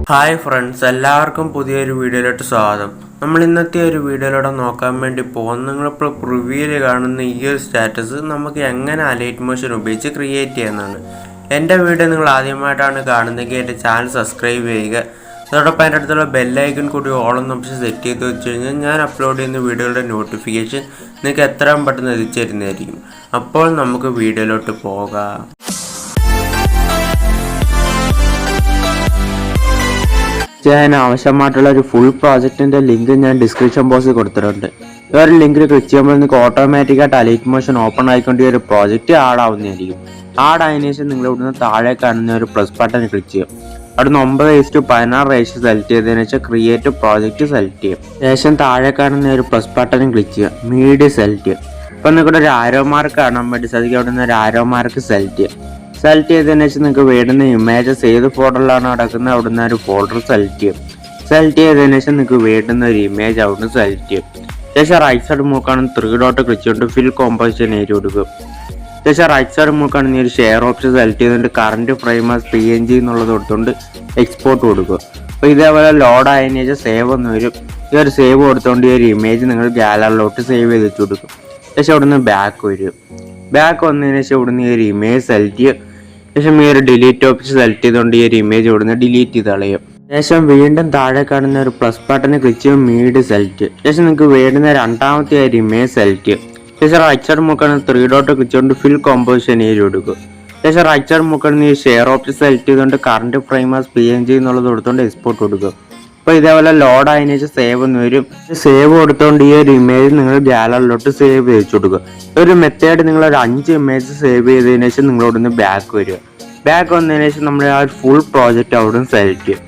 Hi friends, എല്ലാവർക്കും പുതിയൊരു വീഡിയോയിലോട്ട് സ്വാഗതം. നമ്മൾ ഇന്നത്തെ ഒരു വീഡിയോയിലൂടെ നോക്കാൻ വേണ്ടി പോകും. നിങ്ങളിപ്പോൾ പ്രിവ്യൂവിൽ കാണുന്ന ഈ ഒരു സ്റ്റാറ്റസ് നമുക്ക് എങ്ങനെ അലൈറ്റ് മോഷൻ ഉപയോഗിച്ച് ക്രിയേറ്റ് ചെയ്യുന്നതാണ്. എൻ്റെ വീഡിയോ നിങ്ങൾ ആദ്യമായിട്ടാണ് കാണുന്നതെങ്കിൽ എൻ്റെ ചാനൽ സബ്സ്ക്രൈബ് ചെയ്യുക. അതോടൊപ്പം എൻ്റെ അടുത്തുള്ള ബെല്ലൈക്കൺ കൂടി ഓളെന്ന ഓപ്ഷൻ സെറ്റ് ചെയ്ത് വെച്ച് കഴിഞ്ഞാൽ ഞാൻ അപ്ലോഡ് ചെയ്യുന്ന വീഡിയോയുടെ നോട്ടിഫിക്കേഷൻ നിങ്ങൾക്ക് എത്രയും പെട്ടെന്ന് എത്തിച്ചേരുന്നതായിരിക്കും. അപ്പോൾ നമുക്ക് വീഡിയോയിലോട്ട് പോകാം. ചെയ്യാൻ ആവശ്യമായിട്ടുള്ള ഒരു ഫുൾ പ്രോജക്റ്റിന്റെ ലിങ്ക് ഞാൻ ഡിസ്ക്രിപ്ഷൻ ബോക്സിൽ കൊടുത്തിട്ടുണ്ട്. ഈ ഒരു ലിങ്കിൽ ക്ലിക്ക് ചെയ്യുമ്പോൾ നിങ്ങൾക്ക് ഓട്ടോമാറ്റിക്കായിട്ട് അലൈറ്റ് മോഷൻ ഓപ്പൺ ആയിക്കൊണ്ട് ഒരു പ്രോജക്റ്റ് ആഡ് ആവുന്നതായിരിക്കും. ആഡ് ആയതിനു ശേഷം നിങ്ങൾ ഇവിടുന്ന് താഴെ കാണുന്ന ഒരു പ്ലസ് ബട്ടൺ ക്ലിക്ക് ചെയ്യും. അവിടുന്ന് 9:16 റേഷ്യോ സെലക്ട് ചെയ്തതിനു ശേഷം ക്രിയേറ്റ് പ്രോജക്റ്റ് സെലക്ട് ചെയ്യും. ശേഷം താഴെ കാണുന്ന ഒരു പ്ലസ് ബട്ടൺ ക്ലിക്ക് ചെയ്യുക, മീഡിയ സെലക്ട് ചെയ്യും. ഇപ്പം നിങ്ങളുടെ ഒരു ആരോ മാർക്ക് കാണാൻ വേണ്ടി സാധിക്കും. അവിടുന്ന് ഒരു ആരോ മാർക്ക് സെലക്ട് ചെയ്യും. സെലക്ട് ചെയ്തതിനു ശേഷം നിങ്ങൾക്ക് വേണ്ടുന്ന ഇമേജസ് ഏത് ഫോൾഡറിലാണ് നടക്കുന്നത് അവിടുന്ന് ഒരു ഫോൾഡർ സെലക്ട് ചെയ്യും. സെലക്ട് ചെയ്തതിനു ശേഷം നിങ്ങൾക്ക് വേണ്ടുന്ന ഒരു ഇമേജ് അവിടുന്ന് സെലക്ട് ചെയ്യും. ശേഷം റൈറ്റ് സൈഡ് മൂക്കാണ് 3 ഡോട്ട് ക്ലിക്ക് ചെയ്തിട്ട് ഫിൽ കോമ്പോസിഷൻ ഏരിയ കൊടുക്കുക. ശേഷം റൈറ്റ് സൈഡ് മൂക്കാണ് ഈ ഒരു ഷെയർ ഓപ്ഷൻ സെലക്ട് ചെയ്തിട്ട് കറന്റ് ഫ്രെയിം ആസ് PNG എന്നുള്ളത് കൊടുത്തുകൊണ്ട് എക്സ്പോർട്ട് കൊടുക്കുക. അപ്പോൾ ഇതേപോലെ ലോഡ് ആയതിനു ശേഷം സേവ് എന്ന് വരും. ഈ ഒരു സേവ് കൊടുത്തുകൊണ്ട് ഈ ഒരു ഇമേജ് നിങ്ങൾ ഗാലറിലോട്ട് സേവ് ചെയ്ത് വെച്ച് കൊടുക്കും. ശേഷം അവിടുന്ന് ബാക്ക് വരും. ബാക്ക് വന്നതിന് ശേഷം ഇവിടുന്ന് ഈ ഒരു ഇമേജ് സെലക്ട് ചെയ്യുക. ശേഷം ഈ ഒരു ഡിലീറ്റ് ഓപ്ഷൻ സെലക്ട് ചെയ്തുകൊണ്ട് ഈ ഒരു ഇമേജ് ഇവിടുന്ന് ഡിലീറ്റ് ചെയ്ത് കളയും. ശേഷം വീണ്ടും താഴെ കാണുന്ന ഒരു പ്ലസ് ബട്ടൺ ക്ലിക്ക് ചെയ്യും, മീഡിയ സെലക്ട് ചെയ്യും. ശേഷം നിങ്ങൾക്ക് വേണ്ടുന്ന രണ്ടാമത്തെ ഒരു ഇമേജ് സെലക്ട് ചെയ്യും. ശേഷം റൈറ്റ് സൈഡ് മൂക്കാണ് 3 ഡോട്ട് ക്ലിക്ക് ചെയ്തുകൊണ്ട് ഫിൽ കോമ്പോസിഷൻ ഏരിയ കൊടുക്കുക. ശേഷം റൈറ്റ് സൈഡ് മൂക്കാണ് ഈ ഷെയർ ഓപ്ഷൻ സെലക്ട് ചെയ്തുകൊണ്ട് കറന്റ് ഫ്രെയിം ആസ് PNG എന്നുള്ളത് കൊടുത്തുകൊണ്ട് എക്സ്പോർട്ട് കൊടുക്കുക. അപ്പോൾ ഇതേപോലെ ലോഡ് ആയതിനു ശേഷം സേവ് എന്ന് വരും. സേവ് കൊടുത്തുകൊണ്ട് ഈ ഒരു ഇമേജ് നിങ്ങൾ ഗാലറിലോട്ട് സേവ് ചെയ്ത് കൊടുക്കുക. ഒരു മെത്തേഡ് നിങ്ങൾ ഒരു 5 ഇമേജ് സേവ് ചെയ്തതിനു ശേഷം നിങ്ങളോടൊന്ന് ബാക്ക് വരിക. ബാക്ക് വന്നതിന് ശേഷം നമ്മൾ ആ ഫുൾ പ്രോജക്റ്റ് അവിടെ സെലക്ട് ചെയ്യും.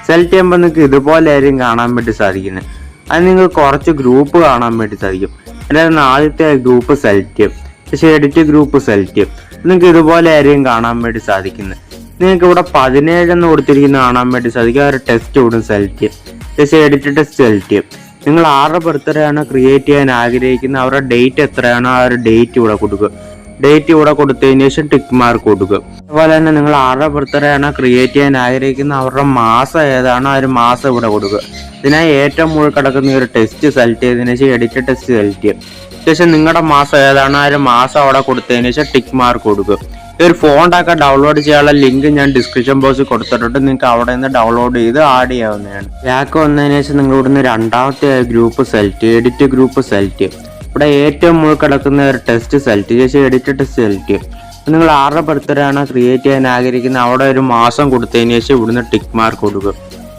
സെലക്ട് ചെയ്യുമ്പോൾ നിങ്ങൾക്ക് ഇതുപോലെ ആയിരിക്കും കാണാൻ വേണ്ടി സാധിക്കുന്നത്. അത് നിങ്ങൾക്ക് കുറച്ച് ഗ്രൂപ്പ് കാണാൻ വേണ്ടി സാധിക്കും. അതായത് ആദ്യത്തെ ഗ്രൂപ്പ് സെലക്ട് ചെയ്യും. പക്ഷേ എഡിറ്റ് ഗ്രൂപ്പ് സെലക്ട് ചെയ്യും. നിങ്ങൾക്ക് ഇതുപോലെ ആയിരിക്കും കാണാൻ വേണ്ടി സാധിക്കുന്നത്. നിങ്ങൾക്ക് ഇവിടെ 17 എന്ന് കൊടുത്തിരിക്കുന്ന കാണാൻ വേണ്ടി സാധിക്കും. ആ ഒരു ടെസ്റ്റ് ഇവിടെ സെലക്ട് ചെയ്യും. പക്ഷേ എഡിറ്റ് ടെസ്റ്റ് സെലക്ട് ചെയ്യും. നിങ്ങൾ ആരുടെ ബർത്ത്ഡേ ആണോ ക്രിയേറ്റ് ചെയ്യാൻ ആഗ്രഹിക്കുന്നത് അവരുടെ ഡേറ്റ് എത്രയാണോ ആ ഒരു ഡേറ്റ് ഇവിടെ കൊടുക്കുക. ഡേറ്റ് ഇവിടെ കൊടുത്തതിന് ശേഷം ടിക്ക് മാർക്ക് കൊടുക്കുക. അതുപോലെ തന്നെ നിങ്ങൾ ആരുടെ ബർത്ത്ഡേ ആണോ ക്രിയേറ്റ് ചെയ്യാൻ ആഗ്രഹിക്കുന്ന അവരുടെ മാസം ഏതാണോ ആ ഒരു മാസം ഇവിടെ കൊടുക്കുക. ഇതിനായി ഏറ്റവും മുകളിൽ കിടക്കുന്ന ഒരു ടെസ്റ്റ് സെലക്ട് ചെയ്തതിനു ശേഷം എഡിറ്റ് ടെസ്റ്റ് സെലക്ട് ചെയ്യും. ശേഷം നിങ്ങളുടെ മാസം ഏതാണോ ആ ഒരു മാസം അവിടെ കൊടുത്തതിന് ശേഷം ടിക്ക് മാർക്ക് കൊടുക്കുക. ഈ ഒരു ഫോണ്ടൊക്കെ ഡൗൺലോഡ് ചെയ്യാനുള്ള ലിങ്ക് ഞാൻ ഡിസ്ക്രിപ്ഷൻ ബോക്സിൽ കൊടുത്തിട്ടുണ്ട്. നിങ്ങൾക്ക് അവിടെ നിന്ന് ഡൗൺലോഡ് ചെയ്ത് ആഡ് ചെയ്യാവുന്നതാണ്. ബാക്ക് വന്നതിന് ശേഷം നിങ്ങൾ ഇവിടുന്ന് രണ്ടാമത്തെ ഗ്രൂപ്പ് സെലക്ട് ചെയ്യും, എഡിറ്റ് ഗ്രൂപ്പ് സെലക്ട് ചെയ്യും. ഇവിടെ ഏറ്റവും മുകളിൽ കിടക്കുന്ന ഒരു ടെസ്റ്റ് സെലക്ട് ചെയ്യും. ശേഷം എഡിറ്റ് ടെസ്റ്റ് സെലക്ട് ചെയ്യും. നിങ്ങൾ ആരുടെ ബർത്ത്ഡേ ആണോ ക്രിയേറ്റ് ചെയ്യാൻ ആഗ്രഹിക്കുന്നത് അവിടെ ഒരു മാസം കൊടുത്തതിന് ശേഷം ഇവിടുന്ന് ടിക്ക് മാർക്ക് കൊടുക്കുക.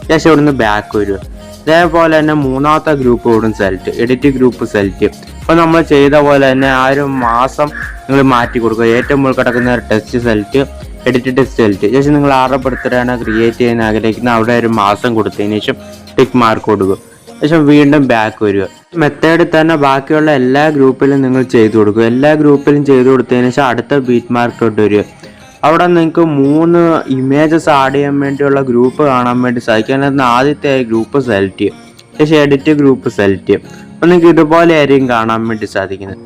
ശേഷം ഇവിടുന്ന് ബാക്ക് വരിക. അതേപോലെ തന്നെ മൂന്നാമത്തെ ഗ്രൂപ്പ് ഇവിടുന്ന് സെലക്ട് എഡിറ്റ് ഗ്രൂപ്പ് സെലക്ട് ചെയ്യും. അപ്പോൾ നമ്മൾ ചെയ്ത പോലെ തന്നെ ആ ഒരു മാസം നിങ്ങൾ മാറ്റി കൊടുക്കുക. ഏറ്റവും മുകളിൽ കിടക്കുന്ന ഒരു test select edit test select. ശേഷം നിങ്ങൾ ആരുടെ ബർത്ത്ഡേ ആണോ ക്രിയേറ്റ് ചെയ്യാൻ ആഗ്രഹിക്കുന്നത് അവിടെ ഒരു മാസം കൊടുത്തതിന് ശേഷം ടിക്ക് മാർക്ക് കൊടുക്കുക. ശേഷം വീണ്ടും ബാക്ക് വരിക. മെത്തേഡിൽ തന്നെ ബാക്കിയുള്ള എല്ലാ ഗ്രൂപ്പിലും നിങ്ങൾ ചെയ്തു കൊടുക്കുക. എല്ലാ ഗ്രൂപ്പിലും ചെയ്തു കൊടുത്തതിന് ശേഷം അടുത്ത ബീറ്റ് മാർക്കോട്ട് വരിക. അവിടെ നിങ്ങൾക്ക് 3 ഇമേജസ് ആഡ് ചെയ്യാൻ വേണ്ടിയുള്ള ഗ്രൂപ്പ് കാണാൻ വേണ്ടി സാധിക്കും. അതിനകത്ത് ആദ്യത്തെ ഗ്രൂപ്പ് സെലക്ട് ചെയ്യും. ശേഷം എഡിറ്റ് ഗ്രൂപ്പ് സെലക്ട് ചെയ്യും. അപ്പോൾ നിങ്ങൾക്ക് ഇതുപോലെ ആയിരിക്കും കാണാൻ വേണ്ടി സാധിക്കുന്നത്.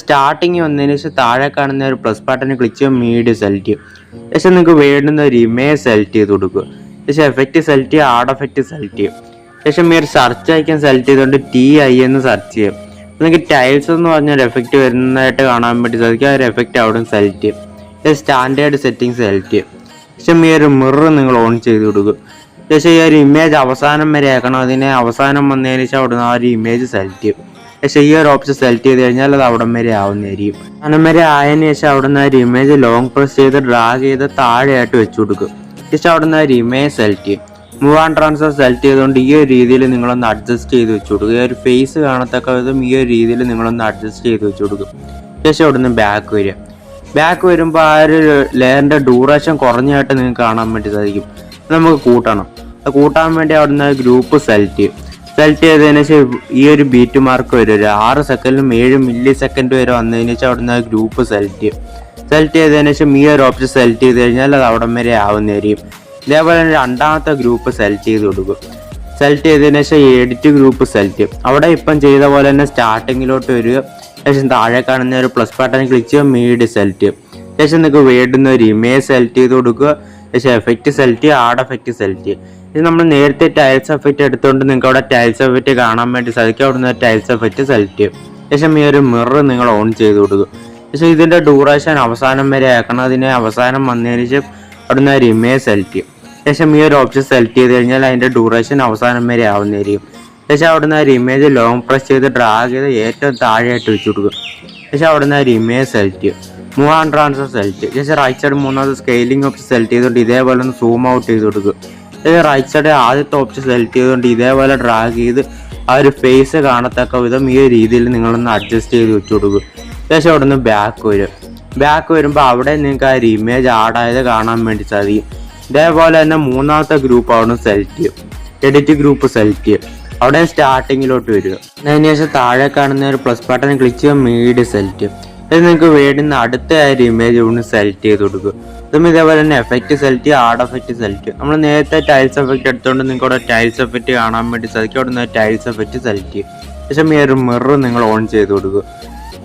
സ്റ്റാർട്ടിങ് വന്നതിന് ശേഷം താഴെ കാണുന്ന ഒരു പ്ലസ് ബട്ടൺ ക്ലിക്ക് ചെയ്യും, മീഡിയ സെലക്ട് ചെയ്യും. ശേഷം നിങ്ങൾക്ക് വേണ്ടുന്ന ഒരു ഇമേജ് സെലക്ട് ചെയ്ത് കൊടുക്കുക. ശേഷം എഫക്റ്റ് സെലക്ട് ചെയ്യുക, ആഡ് എഫക്റ്റ് സെലക്ട് ചെയ്യും. ശേഷം ഈ ഒരു സെർച്ച് ഐക്കൺ സെലക്ട് ചെയ്തുകൊണ്ട് TI എന്ന് സെർച്ച് ചെയ്യും. നിങ്ങൾക്ക് ടൈൽസ് എന്ന് പറഞ്ഞൊരു എഫക്റ്റ് വരുന്നതായിട്ട് കാണാൻ വേണ്ടി സാധിക്കും. ആ ഒരു എഫക്റ്റ് അവിടെ സെലക്ട് ചെയ്യും. സ്റ്റാൻഡേർഡ് സെറ്റിംഗ് സെലക്ട് ചെയ്യും. ശേഷം ഈ ഒരു മിറർ നിങ്ങൾ ഓൺ ചെയ്ത് കൊടുക്കും. ശേഷം ഈ ഒരു ഇമേജ് അവസാനം വരെ ആക്കണം. അതിനെ അവസാനം വന്നതിന് ശേഷം അവിടെ നിന്ന് ആ ഒരു ഇമേജ് സെലക്ട് ചെയ്യും. പക്ഷേ ഈ ഒരു ഓപ്ഷൻ സെലക്ട് ചെയ്ത് കഴിഞ്ഞാൽ അത് അവിടം വരെ ആവുന്നതായിരിക്കും. അവിടം വരെ ആയതിനു ശേഷം അവിടെ നിന്ന് ആ ഒരു ഇമേജ് ലോങ് പ്രസ് ചെയ്ത് ഡ്രാഗ് ചെയ്ത് താഴെയായിട്ട് വെച്ച് കൊടുക്കും. ശേഷം അവിടെ നിന്ന് ആ ഒരു ഇമേജ് സെലക്ട് ചെയ്യും. മൂവ് ആൻഡ് ട്രാൻസ്ഫർ സെലക്ട് ചെയ്തുകൊണ്ട് ഈ ഒരു രീതിയിൽ നിങ്ങളൊന്ന് അഡ്ജസ്റ്റ് ചെയ്ത് വെച്ച് കൊടുക്കുക. ഈ ഒരു ഫേസ് കാണത്തക്ക വിധം ഈ ഒരു രീതിയിൽ നിങ്ങളൊന്ന് അഡ്ജസ്റ്റ് ചെയ്ത് വെച്ച് കൊടുക്കും. ശേഷം അവിടെ നിന്ന് ബാക്ക് വരിക. ബാക്ക് വരുമ്പോൾ ആ ഒരു ലെയറിൻ്റെ ഡ്യൂറേഷൻ കുറഞ്ഞായിട്ട് നിങ്ങൾക്ക് കാണാൻ വേണ്ടി സാധിക്കും. നമുക്ക് കൂട്ടണം. കൂട്ടാൻ വേണ്ടി അവിടെ നിന്ന് ഗ്രൂപ്പ് സെലക്ട് ചെയ്യും. സെലക്ട് ചെയ്തതിന് ശേഷം ഈ ഒരു ബീറ്റ് മാർക്ക് വരും. ഒരു 6 സെക്കൻഡിലും 7 മില്ലി സെക്കൻഡ് വരെ വന്നതിന് ശേഷം അവിടെ നിന്ന് ഗ്രൂപ്പ് സെലക്ട് ചെയ്യും. സെലക്ട് ചെയ്തതിന് ശേഷം ഈ ഒരു ഓപ്ഷൻ സെലക്ട് ചെയ്ത് കഴിഞ്ഞാൽ അത് അവിടം വരെ ആവുന്നതായിരിക്കും. ഇതേപോലെ രണ്ടാമത്തെ ഗ്രൂപ്പ് സെലക്ട് ചെയ്ത് കൊടുക്കും. സെലക്ട് ചെയ്തതിന് ശേഷം എഡിറ്റ് ഗ്രൂപ്പ് സെലക്ട് ചെയ്യും. അവിടെ ഇപ്പം ചെയ്ത പോലെ തന്നെ സ്റ്റാർട്ടിങ്ങിലോട്ട് വരിക. ശേഷം താഴെ കാണുന്ന ഒരു പ്ലസ് ബട്ടൺ ക്ലിക്ക് ചെയ്യുക, മീഡിയ സെലക്ട് ചെയ്യും. ശേഷം നിങ്ങൾക്ക് വേണ്ടുന്ന ഒരു ഇമേജ് സെലക്ട് ചെയ്ത് കൊടുക്കുക. പക്ഷേ എഫക്റ്റ് സെലക്ട് ചെയ്യുക, ആഡ് എഫക്റ്റ് സെലക്ട് ചെയ്യുക. ഇത് നമ്മൾ നേരത്തെ ടൈൽസ് എഫക്റ്റ് എടുത്തുകൊണ്ട് നിങ്ങൾക്ക് അവിടെ ടൈൽസ് എഫക്റ്റ് കാണാൻ വേണ്ടി സാധിക്കും. അവിടുന്ന് ടൈൽസ് എഫക്റ്റ് സെലക്ട് ചെയ്യും. ശേഷം ഈ ഒരു മിറർ നിങ്ങൾ ഓൺ ചെയ്ത് കൊടുക്കും. പക്ഷേ ഇതിൻ്റെ ഡ്യൂറേഷൻ അവസാനം വരെ ആക്കണം. അതിനെ അവസാനം വന്നതിന് ശേഷം അവിടുന്ന് ഒരു ഇമേജ് സെലക്ട് ചെയ്യും. ശേഷം ഈ ഒരു ഓപ്ഷൻ സെലക്ട് ചെയ്ത് കഴിഞ്ഞാൽ അതിൻ്റെ ഡ്യൂറേഷൻ അവസാനം വരെ ആവുന്നതായിരിക്കും. ശേഷം അവിടുന്ന് ഒരു ഇമേജ് ലോങ് പ്രസ് ചെയ്ത് ഡ്രാഗ് ചെയ്ത് ഏറ്റവും താഴെയായിട്ട് വെച്ച് കൊടുക്കും. ശേഷം അവിടുന്ന് ഒരു ഇമേജ് സെലക്ട് ചെയ്യും. മൂവ് ആൻഡ് ട്രാൻസ്ഫർ സെലക്ട് ചെയ്യും. ശേഷം റൈറ്റ് സൈഡ് മൂന്നാമത് സ്കെയിലിംഗ് ഓപ്ഷൻ സെലക്ട് ചെയ്തുകൊണ്ട് ഇതേപോലെ ഒന്ന് സൂം ഔട്ട് ചെയ്ത് കൊടുക്കും. ശേഷം റൈറ്റ് സൈഡ് ആദ്യത്തെ ഓപ്ഷൻ സെലക്ട് ചെയ്തുകൊണ്ട് ഇതേപോലെ ഡ്രാഗ് ചെയ്ത് ആ ഒരു ഫേസ് കാണത്തക്ക വിധം ഈ ഒരു രീതിയിൽ നിങ്ങളൊന്ന് അഡ്ജസ്റ്റ് ചെയ്ത് വെച്ച് കൊടുക്കും. ശേഷം അവിടെ നിന്ന് ബാക്ക് വരും. ബാക്ക് വരുമ്പോൾ അവിടെ നിങ്ങൾക്ക് ആ ഒരു ഇമേജ് ആഡായത് കാണാൻ വേണ്ടി സാധിക്കും. ഇതേപോലെ തന്നെ മൂന്നാമത്തെ ഗ്രൂപ്പ് അവിടെ സെലക്ട് ചെയ്യും. എഡിറ്റ് ഗ്രൂപ്പ് സെലക്ട് ചെയ്യും. അവിടെ സ്റ്റാർട്ടിങ്ങിലോട്ട് വരിക. അതിനുശേഷം താഴെ കാണുന്ന ഒരു പ്ലസ് ബട്ടൺ ക്ലിക്ക് ചെയ്യുക, മീഡിയ സെലക്ട് ചെയ്യും. ഇത് നിങ്ങൾക്ക് വേണ്ടുന്ന അടുത്ത ആ ഒരു ഇമേജ് ഇവിടെ സെലക്ട് ചെയ്ത് കൊടുക്കുക. ഇതും ഇതേപോലെ തന്നെ എഫക്റ്റ് സെലക്ട് ചെയ്യുക, ആഡ് എഫക്റ്റ് സെലക്ട് ചെയ്യും. നമ്മൾ നേരത്തെ ടൈൽസ് എഫക്റ്റ് എടുത്തുകൊണ്ട് നിങ്ങൾക്ക് അവിടെ ടൈൽസ് എഫക്റ്റ് കാണാൻ വേണ്ടി സാധിക്കും. അവിടെ നിന്ന് ടൈൽസ് എഫക്റ്റ് സെലക്ട് ചെയ്യും. ശേഷം ഈ ഒരു മിറർ നിങ്ങൾ ഓൺ ചെയ്ത് കൊടുക്കുക.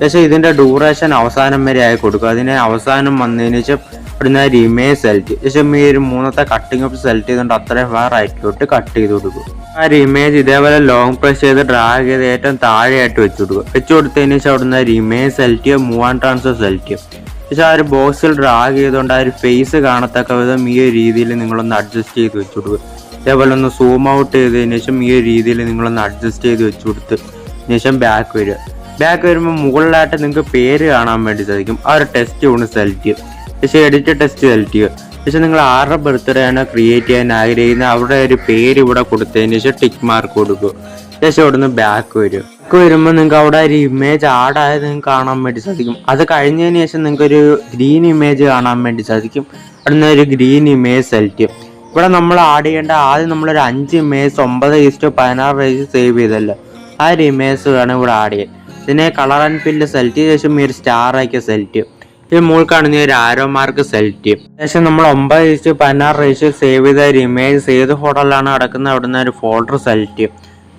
ശേഷം ഇതിൻ്റെ ഡ്യൂറേഷൻ അവസാനം വരെ ആയി കൊടുക്കുക. അതിനെ അവസാനം വന്നതിന് ശേഷം ഇവിടുന്ന് ഒരു ഇമേജ് സെലക്ട് ചെയ്യും. ശേഷം ഈ ഒരു മൂന്നത്തെ കട്ടിങ് ഓപ്ഷൻ സെലക്ട് ചെയ്തുകൊണ്ട് അത്രയും റൈറ്റിലോട്ട് കട്ട് ചെയ്ത് കൊടുക്കുക. ആ ഒരു ഇമേജ് ഇതേപോലെ ലോങ് പ്രസ് ചെയ്ത് ഡ്രാഗ് ചെയ്ത് ഏറ്റവും താഴെയായിട്ട് വെച്ച് കൊടുക്കുക. വെച്ച് കൊടുത്തതിന് ശേഷം അവിടുന്ന് ഒരു ഇമേജ് സെലക്ട് ചെയ്യുക, മൂവ് ആൻഡ് ട്രാൻസ്ഫർ സെലക്ട് ചെയ്യും. പക്ഷേ ആ ഒരു ബോക്സിൽ ഡ്രാഗ് ചെയ്തുകൊണ്ട് ആ ഒരു ഫേസ് കാണത്തക്ക വിധം ഈ ഒരു രീതിയിൽ നിങ്ങളൊന്ന് അഡ്ജസ്റ്റ് ചെയ്ത് വെച്ച് കൊടുക്കുക. ഇതേപോലെ ഒന്ന് സൂം ഔട്ട് ചെയ്തതിന് ശേഷം ഈ ഒരു രീതിയിൽ നിങ്ങളൊന്ന് അഡ്ജസ്റ്റ് ചെയ്ത് വെച്ച് കൊടുത്ത് ശേഷം ബാക്ക് വരിക. ബാക്ക് വരുമ്പോൾ മുകളിലായിട്ട് നിങ്ങൾക്ക് പേര് കാണാൻ വേണ്ടി സാധിക്കും. ആ ഒരു ടെസ്റ്റ് ഒന്ന് സെലക്ട് ചെയ്യും. പക്ഷേ എഡിറ്റ് ടെസ്റ്റ് സെലക്ട് ചെയ്യുക. പക്ഷെ നിങ്ങൾ ആരുടെ ബർത്ത്ഡേ ആണ് ക്രിയേറ്റ് ചെയ്യാൻ ആഗ്രഹിക്കുന്നത് അവിടെ ഒരു പേര് ഇവിടെ കൊടുത്തതിന് ശേഷം ടിക്ക് മാർക്ക് കൊടുക്കുക. ശേഷം അവിടെ നിന്ന് ബാക്ക് വരും. ബാക്ക് വരുമ്പോൾ നിങ്ങൾക്ക് അവിടെ ഒരു ഇമേജ് ആഡായത് നിങ്ങൾക്ക് കാണാൻ വേണ്ടി സാധിക്കും. അത് കഴിഞ്ഞതിന് ശേഷം നിങ്ങൾക്കൊരു ഗ്രീൻ ഇമേജ് കാണാൻ വേണ്ടി സാധിക്കും. അവിടെ നിന്ന് ഒരു ഗ്രീൻ ഇമേജ് സെലക്ട് ചെയ്യും. ഇവിടെ നമ്മൾ ആഡ് ചെയ്യേണ്ട ആദ്യം നമ്മളൊരു 5 ഇമേജ് 9:16 സേവ് ചെയ്തല്ലോ. ആ ഒരു ഇമേജ് വേണം ഇവിടെ ആഡ് ചെയ്യാൻ. ഇതിനെ കളർ ആൻഡ് ഫില്ല് സെലക്ട് ചെയ്ത ശേഷം ഈ ഒരു സ്റ്റാർ ആക്കി സെലക്ട് ചെയ്യും. ഇത് മുകളിൽ കാണുന്ന ഒരു ആരോ മാർക്ക് സെലക്ട് ചെയ്യും. ശേഷം നമ്മൾ 9:16 സേവ് ചെയ്ത ഒരു ഇമേജ് ഏത് ഫോൾഡറിലാണ് കിടക്കുന്നത് അവിടുന്ന് ഒരു ഫോൾഡർ സെലക്ട് ചെയ്യും.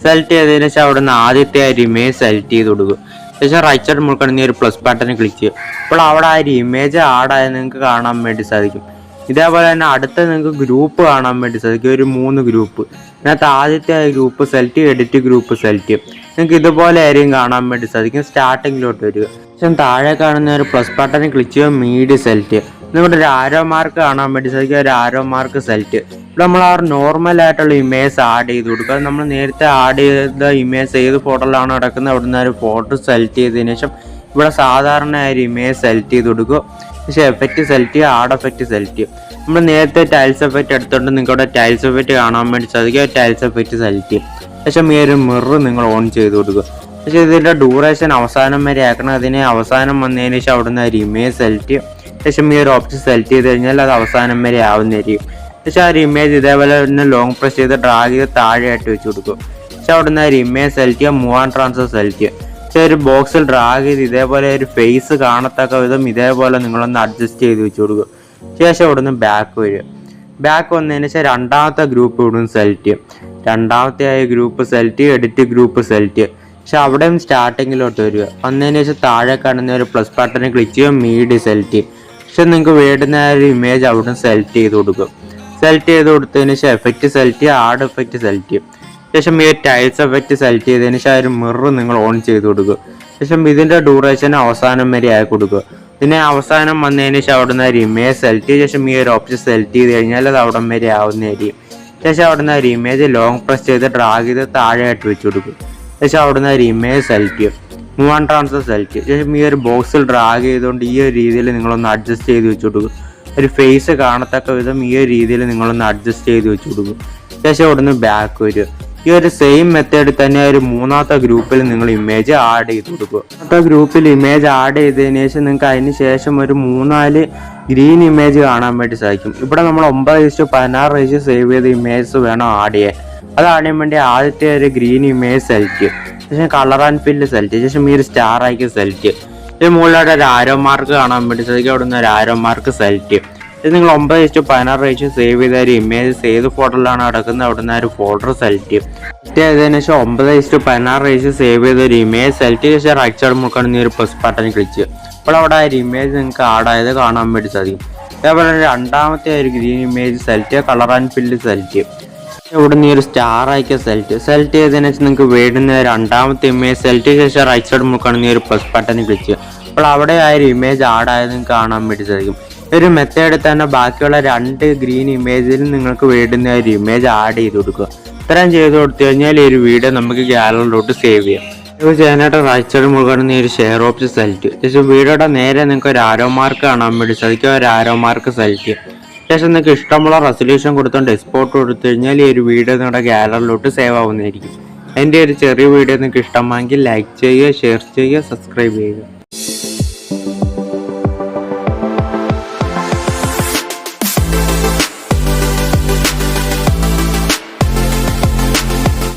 സെലക്ട് ചെയ്തതിന് ശേഷം അവിടുന്ന് ആദ്യത്തെ ഒരു ഇമേജ് സെലക്ട് ചെയ്ത് കൊടുക്കും. ശേഷം റൈറ്റ് സൈഡ് മുകളിൽ കാണുന്ന ഒരു പ്ലസ് ബട്ടൺ ക്ലിക്ക് ചെയ്യും. അപ്പോൾ അവിടെ ആ ഒരു ഇമേജ് ആഡായത് നിങ്ങൾക്ക് കാണാൻ വേണ്ടി സാധിക്കും. ഇതേപോലെ തന്നെ അടുത്ത നിങ്ങൾക്ക് ഗ്രൂപ്പ് കാണാൻ വേണ്ടി സാധിക്കും. ഒരു 3 ഗ്രൂപ്പ്. ഇതിനകത്ത് ആദ്യത്തെ ഗ്രൂപ്പ് സെലക്ട് ചെയ്യും, എഡിറ്റ് ഗ്രൂപ്പ് സെലക്ട് ചെയ്യും. നിങ്ങൾക്ക് ഇതുപോലെ ആയിരിക്കും കാണാൻ വേണ്ടി സാധിക്കും. സ്റ്റാർട്ടിങ്ങിലോട്ട് വരിക. ശേഷം താഴെ കാണുന്ന ഒരു പ്ലസ് ബട്ടൺ ക്ലിക്ക് ചെയ്യുക, മീഡിയ സെലക്ട് ചെയ്യുക. നിങ്ങളുടെ ഒരു ആരോ മാർക്ക് കാണാൻ വേണ്ടി സാധിക്കും. ഒരു ആരോ മാർക്ക് സെലക്ട് ചെയ്യുക. ഇവിടെ നമ്മൾ ആ നോർമൽ ആയിട്ടുള്ള ഇമേജ് ആഡ് ചെയ്ത് കൊടുക്കുക. നമ്മൾ നേരത്തെ ആഡ് ചെയ്ത ഇമേജ് ഏത് ഫോട്ടോയിലാണ് കിടക്കുന്നത് അവിടുന്ന് ഒരു ഫോട്ടോ സെലക്ട് ചെയ്തതിന് ശേഷം ഇവിടെ സാധാരണ ഒരു ഇമേജ് സെലക്ട് ചെയ്ത് കൊടുക്കുക. പക്ഷേ എഫക്റ്റ് സെലക്ട് ചെയ്യുക, ആഡ് എഫക്റ്റ് സെലക്ട് ചെയ്യും. നമ്മൾ നേരത്തെ ടൈൽസ് എഫക്റ്റ് എടുത്തുകൊണ്ട് നിങ്ങൾക്ക് അവിടെ ടൈൽസ് എഫക്റ്റ് കാണാൻ വേണ്ടി സാധിക്കും. ടൈൽസ് എഫക്റ്റ് സെലക്ട് ചെയ്യും. ശേഷം ഈ ഒരു മിറർ നിങ്ങൾ ഓൺ ചെയ്ത് കൊടുക്കുക. പക്ഷേ ഇതിൻ്റെ ഡ്യൂറേഷൻ അവസാനം വരെ ആക്കണം. അതിനെ അവസാനം വന്നതിന് ശേഷം അവിടുന്ന് ഒരു ഇമേജ് സെലക്ട് ചെയ്യും. ശേഷം ഈ ഒരു ഓപ്ഷൻ സെലക്ട് ചെയ്ത് കഴിഞ്ഞാൽ അത് അവസാനം വരെ ആവുന്നതായിരിക്കും. പക്ഷേ ആ ഒരു ഇമേജ് ഇതേപോലെ തന്നെ ലോങ് പ്രസ് ചെയ്ത് ഡ്രാഗ് ചെയ്ത് താഴെയായിട്ട് വെച്ച് കൊടുക്കും. പക്ഷേ അവിടുന്ന് ഒരു ഇമേജ് സെലക്ട് ചെയ്യുക, മൂവ് ആൻഡ് ട്രാൻസ്ഫർ സെലക്ട് ചെയ്യുക. പക്ഷേ ഒരു ബോക്സിൽ ഡ്രാഗ് ചെയ്ത് ഇതേപോലെ ഒരു ഫേസ് കാണത്തക്ക വിധം ഇതേപോലെ നിങ്ങളൊന്ന് അഡ്ജസ്റ്റ് ചെയ്ത് വെച്ച് കൊടുക്കുക. ശേഷം അവിടുന്ന് ബാക്ക് വരിക. ബാക്ക് വന്നതിന് ശേഷം രണ്ടാമത്തെ ഗ്രൂപ്പ് ഇവിടുന്ന് സെലക്ട് ചെയ്യും. രണ്ടാമത്തെ ആയ ഗ്രൂപ്പ് സെലക്ട് ചെയ്യും, എഡിറ്റ് ഗ്രൂപ്പ് സെലക്ട് ചെയ്യും. പക്ഷെ അവിടെയും സ്റ്റാർട്ടിങ്ങിലോട്ട് വരിക. വന്നതിന് ശേഷം താഴെ കാണുന്ന ഒരു പ്ലസ് ബട്ടൺ ക്ലിക്ക് ചെയ്യുക, മീഡിയ സെലക്ട് ചെയ്യും. പക്ഷെ നിങ്ങൾക്ക് വേണ്ടുന്ന ഒരു ഇമേജ് അവിടെ സെലക്ട് ചെയ്ത് കൊടുക്കും. സെലക്ട് ചെയ്ത് കൊടുത്തതിന് ശേഷം എഫക്റ്റ് സെലക്ട് ചെയ്യുക, ആഡ് എഫക്റ്റ് സെലക്ട് ചെയ്യും. ശേഷം ഈ ടൈൽസ് എഫക്റ്റ് സെലക്ട് ചെയ്തതിന് ശേഷം ഒരു മിറർ നിങ്ങൾ ഓൺ ചെയ്ത് കൊടുക്കുക. ശേഷം ഇതിൻ്റെ ഡ്യൂറേഷൻ അവസാനം വരെ ആയി കൊടുക്കുക. പിന്നെ അവസാനം വന്നതിന് ശേഷം അവിടുന്ന് ഒരു ഇമേജ് സെലക്ട് ചെയ്ത് ശേഷം ഈ ഒരു ഓപ്ഷൻ സെലക്ട് ചെയ്ത് കഴിഞ്ഞാൽ അത് അവിടം വരെ ആവുന്നതായിരിക്കും. ശേഷം അവിടുന്ന് ഒരു ഇമേജ് ലോങ് പ്രസ് ചെയ്ത് ഡ്രാഗ് ചെയ്ത് താഴെയായിട്ട് വെച്ച് കൊടുക്കും. ശേഷം അവിടുന്ന് ഒരു ഇമേജ് സെലക്ട് ചെയ്യും, മൂവ് ആൻഡ് ട്രാൻസ്ഫർ സെലക്ട് ചെയ്യും. ശേഷം ഈ ഒരു ബോക്സിൽ ഡ്രാഗ് ചെയ്തുകൊണ്ട് ഈ ഒരു രീതിയിൽ നിങ്ങളൊന്ന് അഡ്ജസ്റ്റ് ചെയ്ത് വെച്ച് കൊടുക്കും. ഒരു ഫേസ് കാണത്തക്ക വിധം ഈ ഒരു രീതിയിൽ നിങ്ങളൊന്ന് അഡ്ജസ്റ്റ് ചെയ്ത് വെച്ച് കൊടുക്കും. ശേഷം അവിടുന്ന് ബാക്ക് വരിക. ഈ ഒരു സെയിം മെത്തേഡിൽ തന്നെ ഒരു മൂന്നാമത്തെ ഗ്രൂപ്പിൽ നിങ്ങൾ ഇമേജ് ആഡ് ചെയ്ത് കൊടുക്കുക. മൂന്നാമത്തെ ഗ്രൂപ്പിൽ ഇമേജ് ആഡ് ചെയ്തതിന് ശേഷം നിങ്ങൾക്ക് അതിന് ശേഷം ഒരു 3-4 ഗ്രീൻ ഇമേജ് കാണാൻ വേണ്ടി സാധിക്കും. ഇവിടെ നമ്മൾ 9:16 സേവ് ചെയ്ത ഇമേജ് വേണം ആഡ് ചെയ്യാൻ. അത് ആഡ് ചെയ്യാൻ വേണ്ടി ആദ്യത്തെ ഒരു ഗ്രീൻ ഇമേജ് സെലക്ട് ചെയ്യും. ശേഷം കളർ ആൻഡ് ഫില്ല് സെലക്ട് ചെയ്യും. ശേഷം ഈ ഒരു സ്റ്റാർ ആക്കി സെലക്ട് ചെയ്യും. ഇതിന് മുകളിലായിട്ട് ഒരു ആരോ മാർക്ക് കാണാൻ വേണ്ടി സാധിക്കും. അവിടെ നിന്ന് ഒരു ആരോ മാർക്ക് സെലക്ട് ചെയ്യും. ഇത് നിങ്ങൾ 9:16 സേവ് ചെയ്ത ഒരു ഇമേജ് ഏത് ഫോൾഡറിലാണ് കിടക്കുന്നത് അവിടുന്ന് ഒരു ഫോൾഡർ സെലക്ട് ചെയ്യും. ചെയ്തതിനു ശേഷം 9:16 സേവ് ചെയ്ത ഒരു ഇമേജ് സെലക്ട് ചെയ്ത ശേഷം റൈറ്റ് സൈഡ് മുകളിൽ ഒരു പ്ലസ് ബട്ടൺ ക്ലിക്ക് ചെയ്യും. അപ്പോൾ അവിടെ ആ ഒരു ഇമേജ് നിങ്ങൾക്ക് ആഡ് ആയത് കാണാൻ വേണ്ടി സാധിക്കും. അതേപോലെ രണ്ടാമത്തെ ഒരു ഗ്രീൻ ഇമേജ് സെലക്ട് ചെയ്യുക, കളർ ആൻഡ് ഫില്ല് സെലക്ട് ചെയ്യും. ഇവിടെ നീ ഒരു സ്റ്റാർ അയക്കുക സെലക്ട് ചെയ്തതിനു ശേഷം നിങ്ങൾക്ക് വേണ്ടുന്ന രണ്ടാമത്തെ ഇമേജ് സെലക്ട് ചെയ്ത ശേഷം റൈറ്റ് സൈഡ് മുക്കാണ് നീ ഒരു പ്ലസ് ബട്ടൺ ക്ലിക്ക് ചെയ്യുക. അപ്പോൾ അവിടെ ആ ഒരു ഇമേജ് ആഡ് ആയത് കാണാൻ വേണ്ടി സാധിക്കും. ഒരു മെത്തേഡിൽ തന്നെ ബാക്കിയുള്ള 2 ഗ്രീൻ ഇമേജിൽ നിങ്ങൾക്ക് വേണ്ടുന്ന ഒരു ഇമേജ് ആഡ് ചെയ്ത് കൊടുക്കുക. ഇത്രയും ചെയ്ത് കൊടുത്തു കഴിഞ്ഞാൽ ഈ ഒരു വീഡിയോ നമുക്ക് ഗാലറിയിലോട്ട് സേവ് ചെയ്യാം. ഇത് ചെയ്യാനായിട്ട് റൈറ്റ് സൈഡ് മുകളിൽ നീ ഒരു ഷെയർ ഓപ്ഷൻ സെലക്ട് ചെയ്യും. ശേഷം വീഡിയോയുടെ നേരെ നിങ്ങൾക്ക് ഒരു ആരോ മാർക്ക് കാണാൻ വേണ്ടി സാധിക്കും. ഒരു ആരോ മാർക്ക് സെലക്ട് ചെയ്യും. ശേഷം നിങ്ങൾക്ക് ഇഷ്ടമുള്ള റെസൊല്യൂഷൻ കൊടുത്തുകൊണ്ട് എക്സ്പോർട്ട് കൊടുത്തു കഴിഞ്ഞാൽ ഈ ഒരു വീഡിയോ നിങ്ങളുടെ ഗാലറിയിലോട്ട് സേവ് ആവുന്നതായിരിക്കും. എൻ്റെ ഒരു ചെറിയ വീഡിയോ നിങ്ങൾക്ക് ഇഷ്ടമാണെങ്കിൽ ലൈക്ക് ചെയ്യുക, ഷെയർ ചെയ്യുക, സബ്സ്ക്രൈബ് ചെയ്യുക.